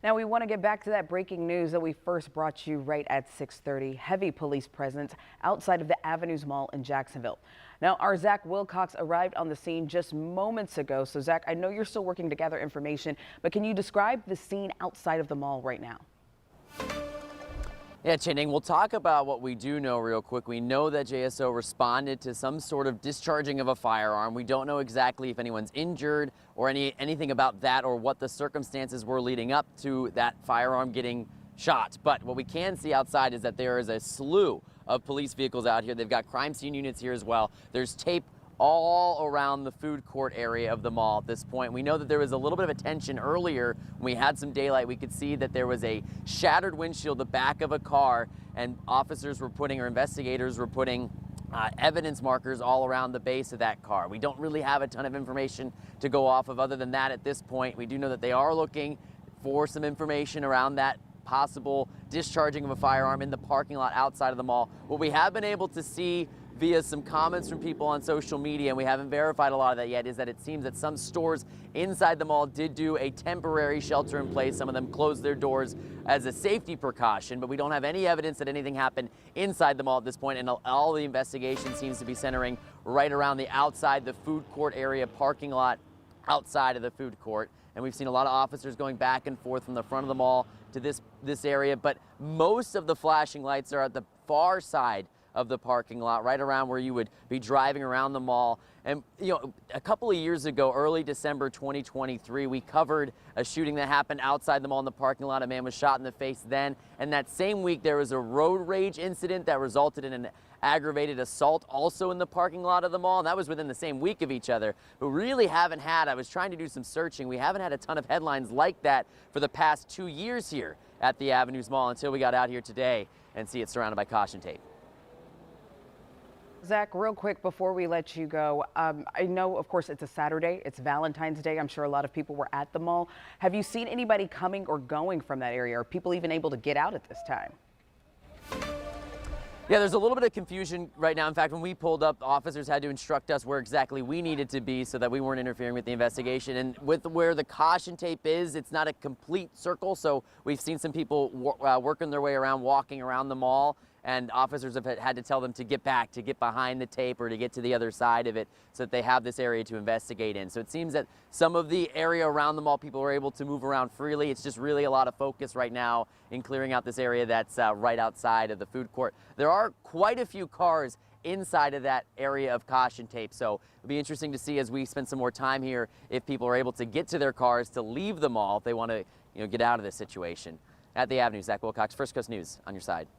Now we want to get back to that breaking news that we first brought you right at 6:30. Heavy police presence outside of the Avenues Mall in Jacksonville. Now our Zach Wilcox arrived on the scene just moments ago. So Zach, I know you're still working to gather information, but can you describe the scene outside of the mall right now? Yeah, Channing, we'll talk about what we do know real quick. We know that JSO responded to some sort of discharging of a firearm. We don't know exactly if anyone's injured or anything about that or what the circumstances were leading up to that firearm getting shot. But what we can see outside is that there is a slew of police vehicles out here. They've got crime scene units here as well. There's tape all around the food court area of the mall at this point. We know that there was a little bit of attention earlier when we had some daylight. We could see that there was a shattered windshield, the back of a car, and officers were putting, or investigators were putting evidence markers all around the base of that car. We don't really have a ton of information to go off of other than that at this point. We do know that they are looking for some information around that possible discharging of a firearm in the parking lot outside of the mall. What we have been able to see via some comments from people on social media, and we haven't verified a lot of that yet, is that it seems that some stores inside the mall did do a temporary shelter in place. Some of them closed their doors as a safety precaution, but we don't have any evidence that anything happened inside the mall at this point, and all the investigation seems to be centering right around the outside, the food court area, parking lot outside of the food court. And we've seen a lot of officers going back and forth from the front of the mall to this area, but most of the flashing lights are at the far side of the parking lot, right around where you would be driving around the mall. And you know, a couple of years ago, early December 2023, we covered a shooting that happened outside the mall in the parking lot. A man was shot in the face then, and that same week there was a road rage incident that resulted in an aggravated assault also in the parking lot of the mall, and that was within the same week of each other. But really haven't had, I was trying to do some searching, we haven't had a ton of headlines like that for the past 2 years here at the Avenues Mall until we got out here today and see it surrounded by caution tape. Zach, real quick before we let you go, I know, of course, it's a Saturday. It's Valentine's Day. I'm sure a lot of people were at the mall. Have you seen anybody coming or going from that area? Are people even able to get out at this time? Yeah, there's a little bit of confusion right now. In fact, when we pulled up, officers had to instruct us where exactly we needed to be so that we weren't interfering with the investigation. And with where the caution tape is, it's not a complete circle. So we've seen some people working their way around, walking around the mall, and officers have had to tell them to get back, to get behind the tape or to get to the other side of it so that they have this area to investigate in. So it seems that some of the area around the mall, people are able to move around freely. It's just really a lot of focus right now in clearing out this area that's right outside of the food court. There are quite a few cars inside of that area of caution tape. So it'll be interesting to see as we spend some more time here if people are able to get to their cars to leave the mall if they want to get out of this situation. At the Avenue, Zach Wilcox, First Coast News on your side.